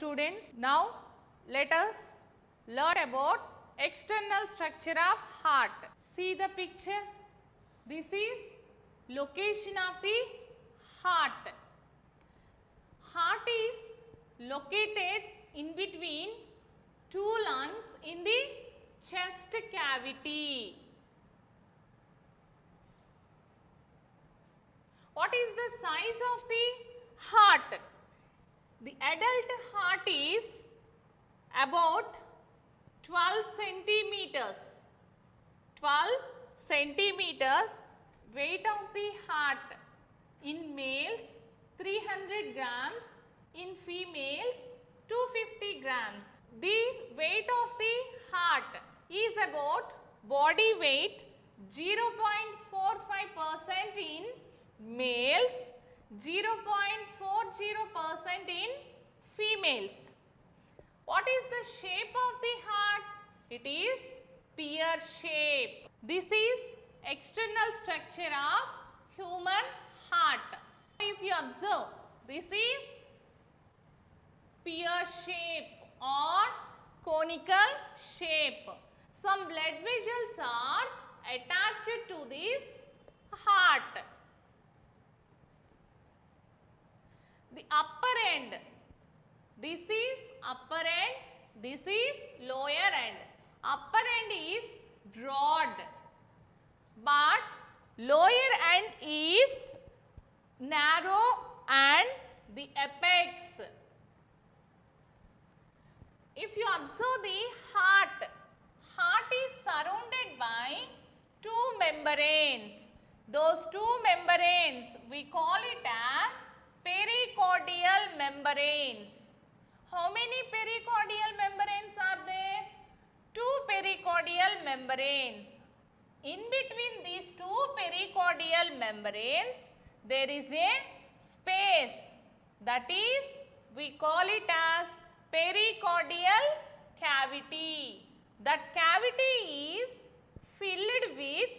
students, now let us learn about external structure of heart. See the picture. This is location of the heart. Heart is located in between two lungs in the chest cavity. What is the size of the heart? The adult heart is about 12 centimeters. 12 centimeters. Weight of the heart in males 300 grams, in females 250 grams. The weight of the heart is about body weight 0.45% in males, 0.40% in females. What is the shape of the heart? It is pear shape. This is external structure of human heart. If you observe, this is pear shape or conical shape. Some blood vessels are attached to this heart. The upper end, this is upper end, this is lower end. Upper end is broad, but lower end is narrow and the apex. If you observe the heart, heart is surrounded by two membranes. Those two membranes we call it as pericardial membranes. How many pericardial membranes are there? Two pericardial membranes. In between these two pericardial membranes, there is a space, that is we call it as pericardial cavity. That cavity is filled with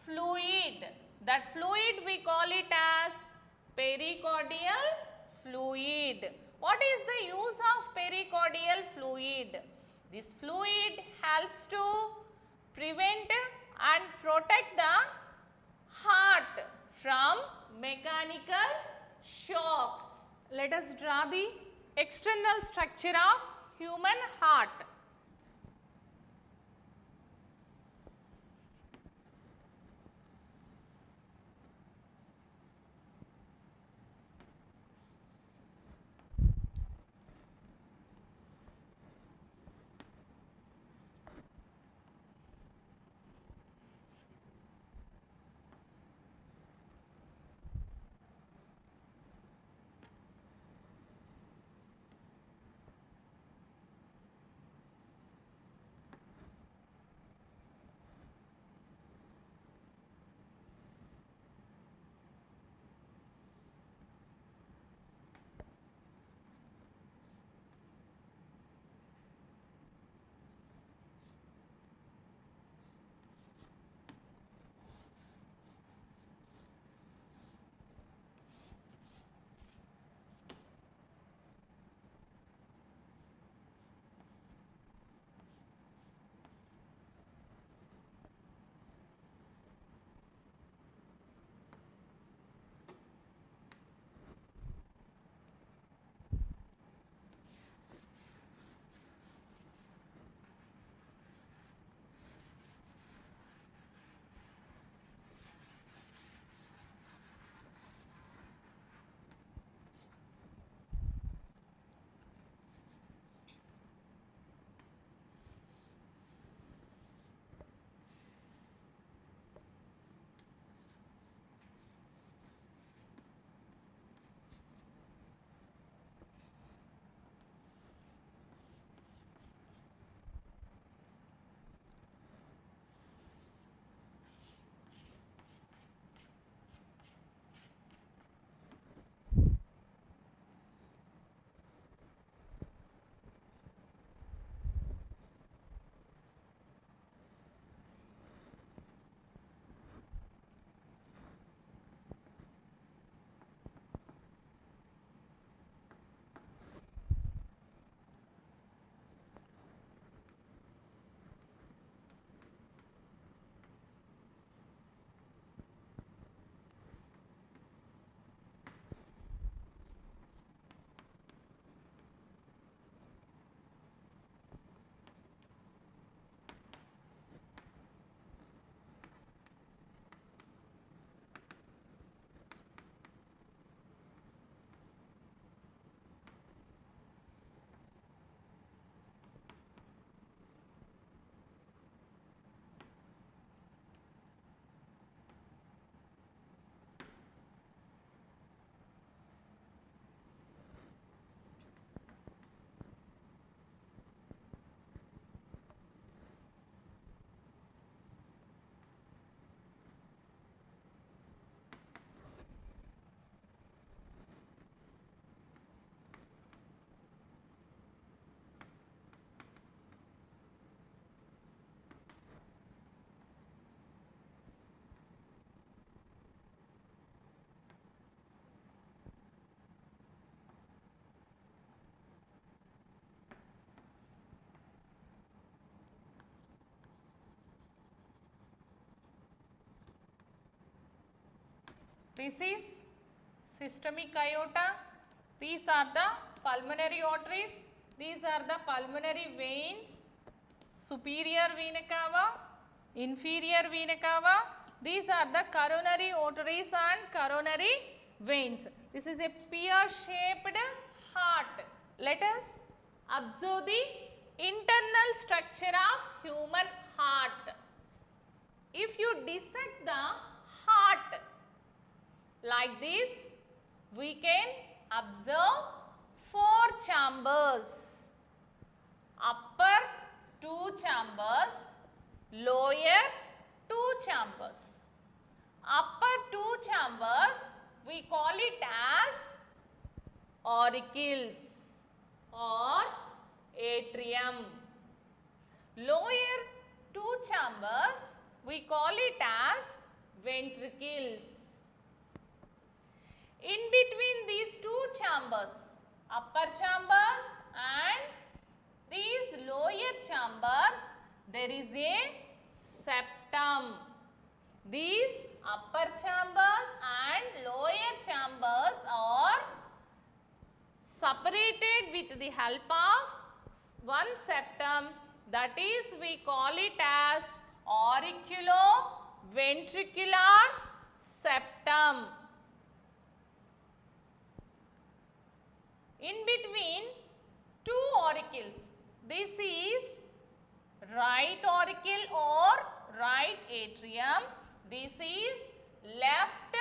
fluid. That fluid we call it as pericardial fluid. What is the use of pericardial fluid? This fluid helps to prevent and protect the heart from mechanical shocks. Let us draw the external structure of human heart. This is systemic aorta. These are the pulmonary arteries. These are the pulmonary veins. Superior vena cava, inferior vena cava. These are the coronary arteries and coronary veins. This is a pear-shaped heart. Let us observe the internal structure of human heart. If you dissect the heart like this, we can observe 4 chambers. Upper 2 chambers, lower 2 chambers. Upper 2 chambers we call it as auricles or atrium. Lower 2 chambers we call it as ventricles. In between these 2 chambers, upper chambers and these lower chambers, there is a septum. These upper chambers and lower chambers are separated with the help of one septum, that is we call it as auriculoventricular septum. In between 2 auricles, this is right auricle or right atrium. This is left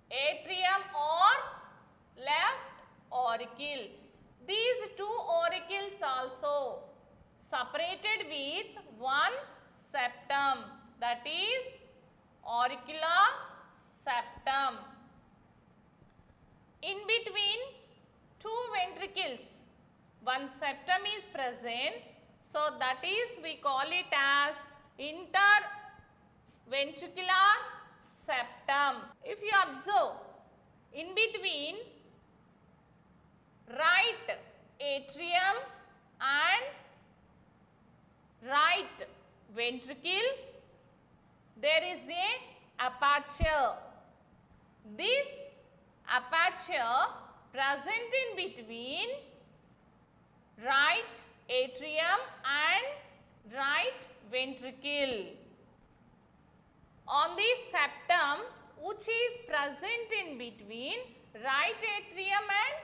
atrium or left auricle. These 2 auricles also separated with one septum, that is auricular septum. In between 2 ventricles, one septum is present, so that is we call it as interventricular septum. If you observe, in between right atrium and right ventricle, there is a aperture. This aperture present in between right atrium and right ventricle. On this septum, which is present in between right atrium and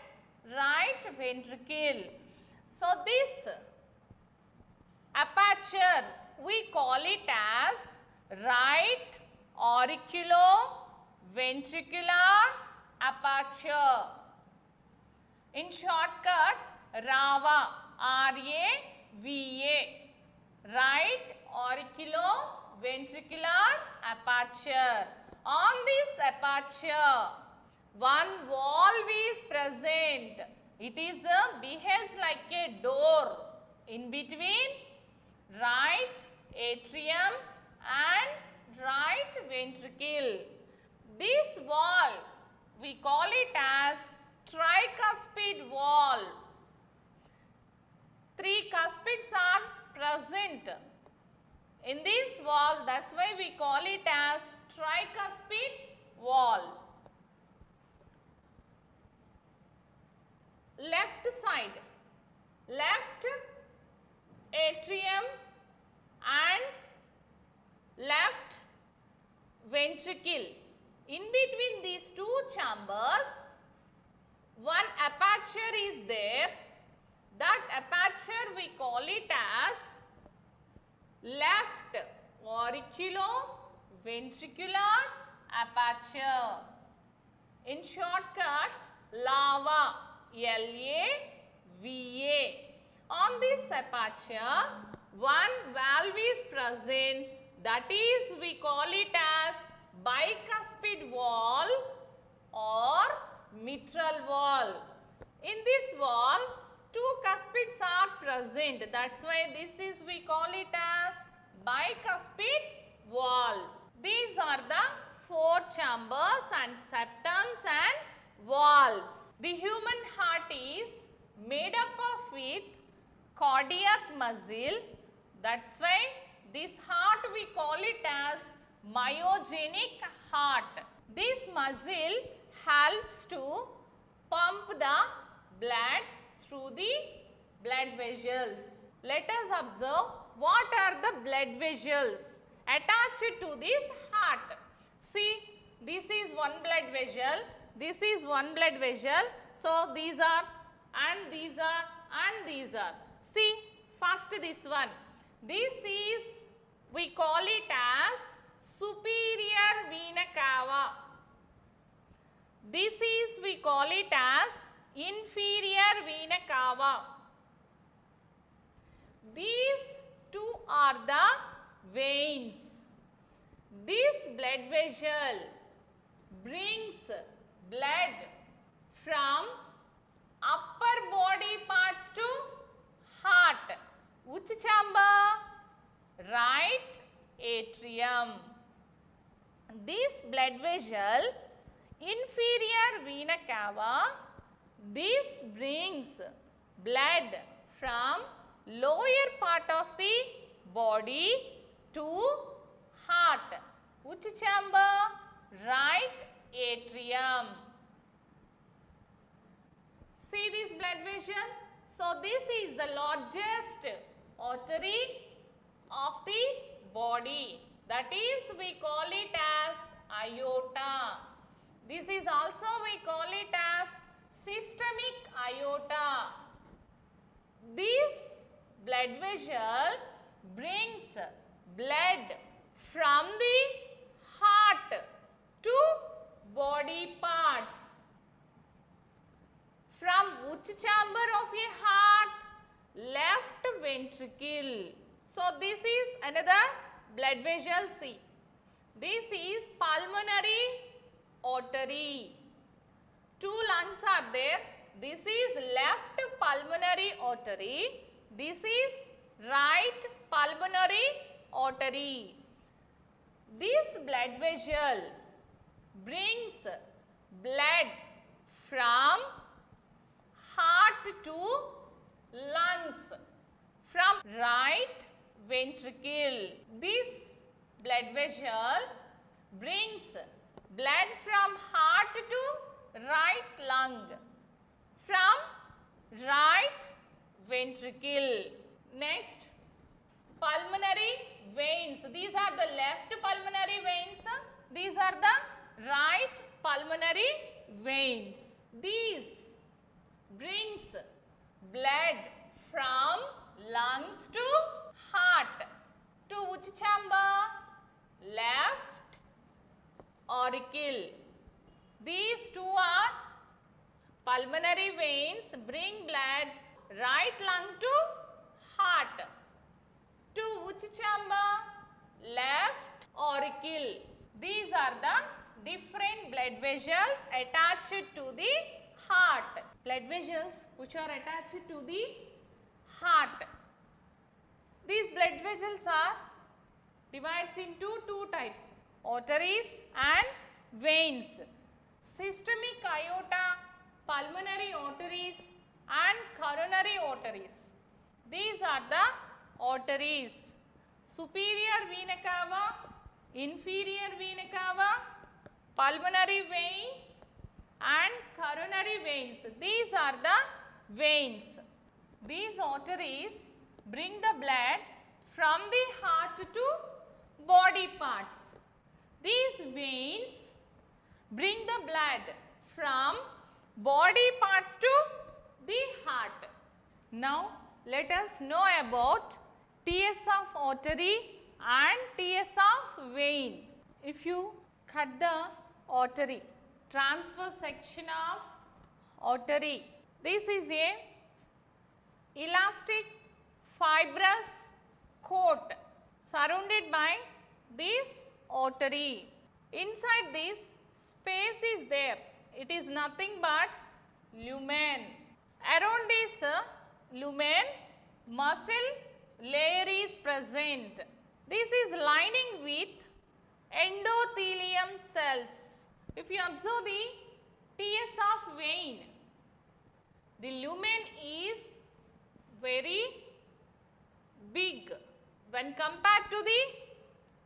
right ventricle. So, this aperture we call it as right auriculoventricular aperture. In shortcut, RAVA, R-A-V-A, right auriculoventricular aperture. On this aperture, one valve is present. It is behaves like a door in between right atrium and right ventricle. This valve we call it as tricuspid valve. 3 cuspids are present in this valve, that's why we call it as tricuspid valve. Left side, left atrium and left ventricle. In between these 2 chambers, one aperture is there. That aperture we call it as left auriculoventricular aperture. In shortcut, LAVA, L-A-V-A. On this aperture, one valve is present, that is we call it as bicuspid valve or mitral valve. In this valve, 2 cuspids are present, that's why this is we call it as bicuspid valve. These are the 4 chambers and septums and valves. The human heart is made up of with cardiac muscle, that's why this heart we call it as myogenic heart. This muscle helps to pump the blood through the blood vessels. Let us observe what are the blood vessels attached to this heart. See, this is one blood vessel, this is one blood vessel. So, these are and these are and these are. See, first this one. This is, we call it as superior vena cava. This is, we call it as inferior vena cava. These two are the veins. This blood vessel brings blood from upper body parts to heart. Which chamber? Right atrium. This blood vessel, inferior vena cava, this brings blood from lower part of the body to heart. Which chamber? Right atrium. See this blood vessel? So, this is the largest artery of the body. That is, we call it as aorta. This is also, we call it as systemic aorta. This blood vessel brings blood from the heart to body parts. From which chamber of a heart? Left ventricle. So, this is another blood vessel. See, this is pulmonary artery. Two lungs are there. This is left pulmonary artery. This is right pulmonary artery. This blood vessel brings blood from heart to lungs, from right ventricle. This blood vessel brings blood from heart to right lung, from right ventricle. Next, pulmonary veins. These are the left pulmonary veins. These are the right pulmonary veins. These brings blood from lungs to heart. To which chamber? Left auricle. These two are pulmonary veins, bring blood right lung to heart. To which chamber? Left auricle. These are the different blood vessels attached to the heart. Blood vessels which are attached to the heart. These blood vessels are divided into two types, arteries and veins. Systemic aorta, pulmonary arteries and coronary arteries. These are the arteries. Superior vena cava, inferior vena cava, pulmonary vein and coronary veins. These are the veins. These arteries bring the blood from the heart to body parts. These veins bring the blood from body parts to the heart. Now, let us know about TS of artery and TS of vein. If you cut the artery, transverse section of artery, this is a elastic fibrous coat surrounded by this artery. Inside this, space is there. It is nothing but lumen. Around this lumen, muscle layer is present. This is lining with endothelium cells. If you observe the TS of vein, the lumen is very big when compared to the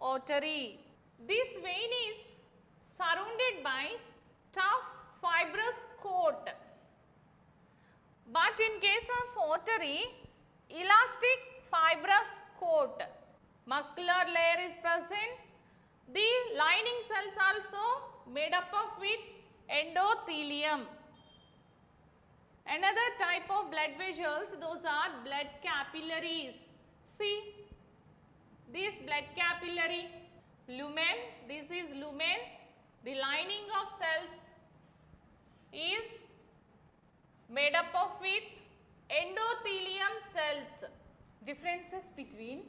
artery. This vein is surrounded by tough fibrous coat. But in case of artery, elastic fibrous coat. Muscular layer is present. The lining cells also made up of with endothelium. Another type of blood vessels, those are blood capillaries. See, this blood capillary, lumen, this is lumen. The lining of cells is made up of with endothelium cells. Differences between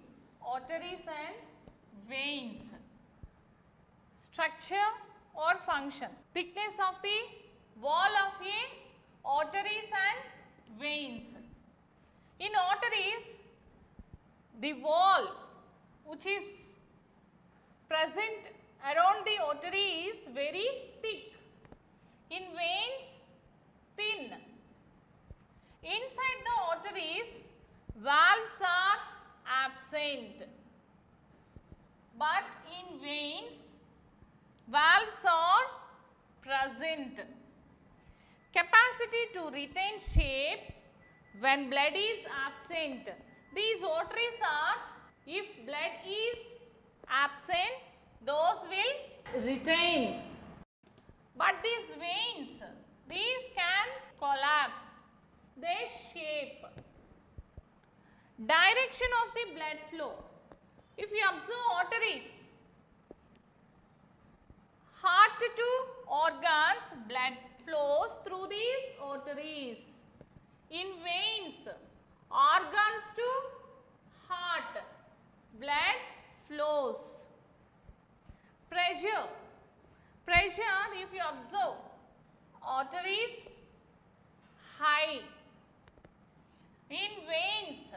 arteries and veins. Structure or function. Thickness of the wall of a arteries and veins. In arteries, the wall which is present around the artery is very thick. In veins, thin. Inside the arteries, valves are absent. But in veins, valves are present. Capacity to retain shape when blood is absent. These arteries are, if blood is absent, those will retain. But these veins, these can collapse. They shape. Direction of the blood flow. If you observe arteries, heart to organs, blood flows through these arteries. In veins, organs to heart, blood flows. Pressure. Pressure, if you observe, arteries high. In veins,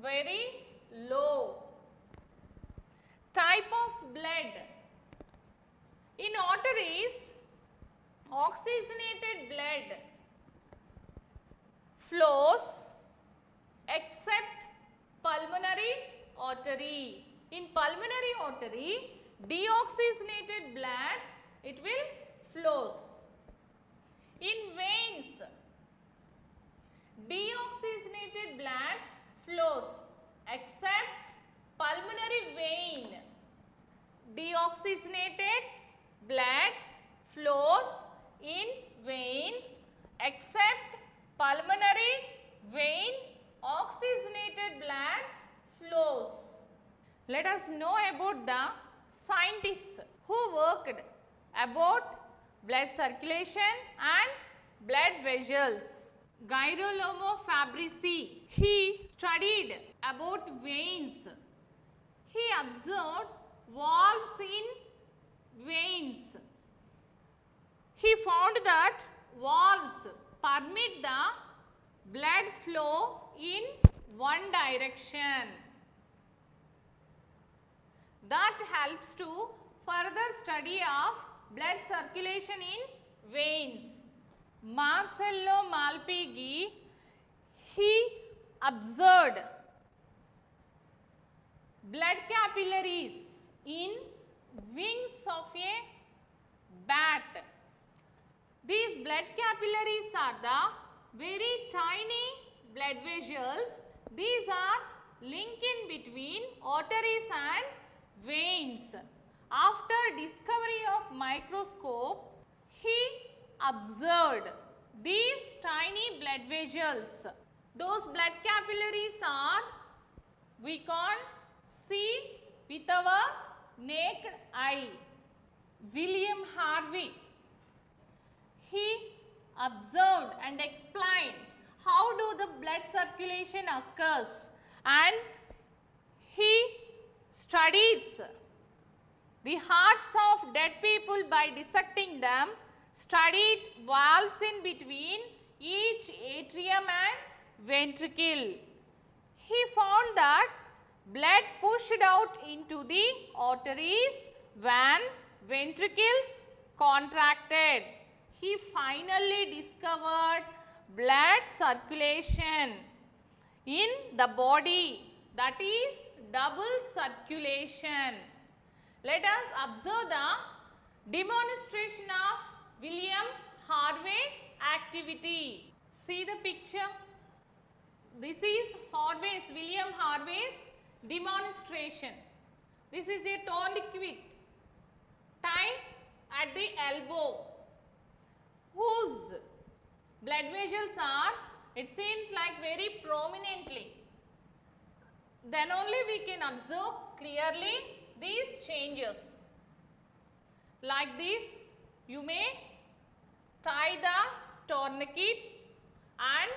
very low. Type of blood. In arteries, oxygenated blood flows except pulmonary artery. In pulmonary artery, deoxygenated blood, it will flows. In veins, deoxygenated blood flows except pulmonary vein. Deoxygenated blood flows in veins except pulmonary vein. Oxygenated blood flows. Let us know about the scientists who worked about blood circulation and blood vessels. Girolamo Fabrizi, he studied about veins. He observed valves in veins. He found that valves permit the blood flow in one direction. That helps to further study of blood circulation in veins. Marcello Malpighi, he observed blood capillaries in wings of a bat. These blood capillaries are the very tiny blood vessels. These are linking between arteries and veins. After discovery of microscope, he observed these tiny blood vessels. Those blood capillaries are, we can't see with our naked eye. William Harvey, he observed and explained how do the blood circulation occurs, and he studies the hearts of dead people by dissecting them, studied valves in between each atrium and ventricle. He found that blood pushed out into the arteries when ventricles contracted. He finally discovered blood circulation in the body, that is double circulation. Let us observe the Demonstration of William Harvey activity. See the picture. This is William Harvey's demonstration. This is a tourniquet tied at the elbow, whose blood vessels are, it seems like, very prominently. Then only we can observe clearly these changes. Like this, you may tie the tourniquet and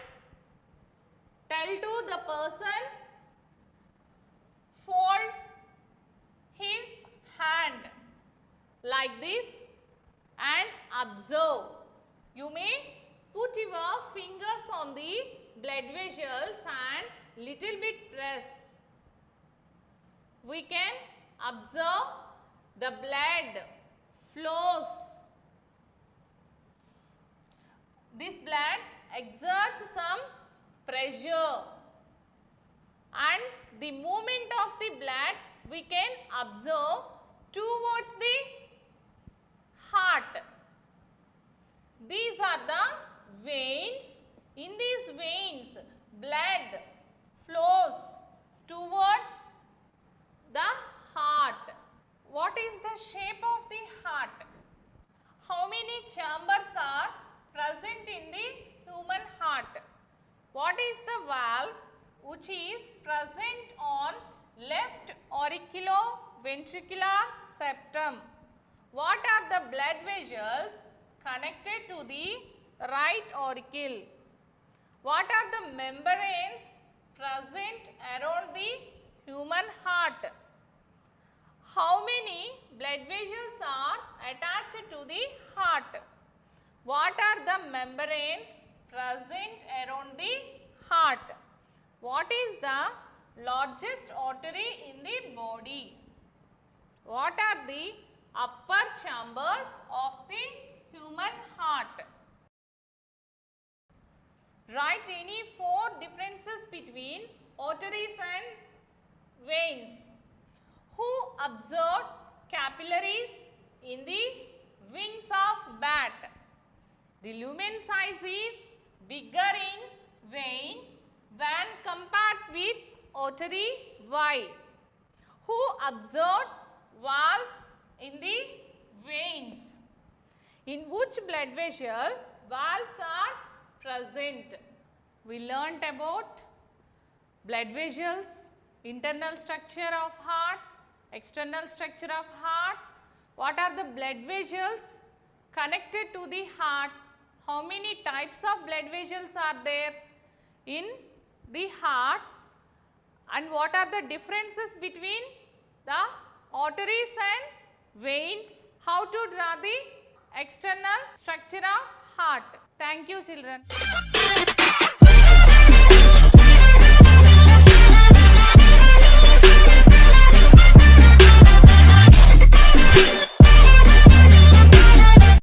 tell to the person, fold his hand like this and observe. You may put your fingers on the blood vessels and little bit press. We can observe the blood flows. This blood exerts some pressure, and the movement of the blood we can observe towards the heart. These are the veins. In these veins, blood flows towards the heart. What is the shape of the heart? How many chambers are present in the human heart? What is the valve which is present on left auriculoventricular septum? What are the blood vessels connected to the right auricle? What are the membranes present around the human heart? How many blood vessels are attached to the heart? What are the membranes present around the heart? What is the largest artery in the body? What are the upper chambers of the human heart? Write any 4 differences between arteries and veins. Who observed capillaries in the wings of bat? The lumen size is bigger in vein when compared with artery. Why? Who observed valves in the veins? In which blood vessel valves are present? We learnt about blood vessels, internal structure of heart, external structure of heart. What are the blood vessels connected to the heart? How many types of blood vessels are there in the heart, and what are the differences between the arteries and veins? How to draw the external structure of heart? Thank you, children.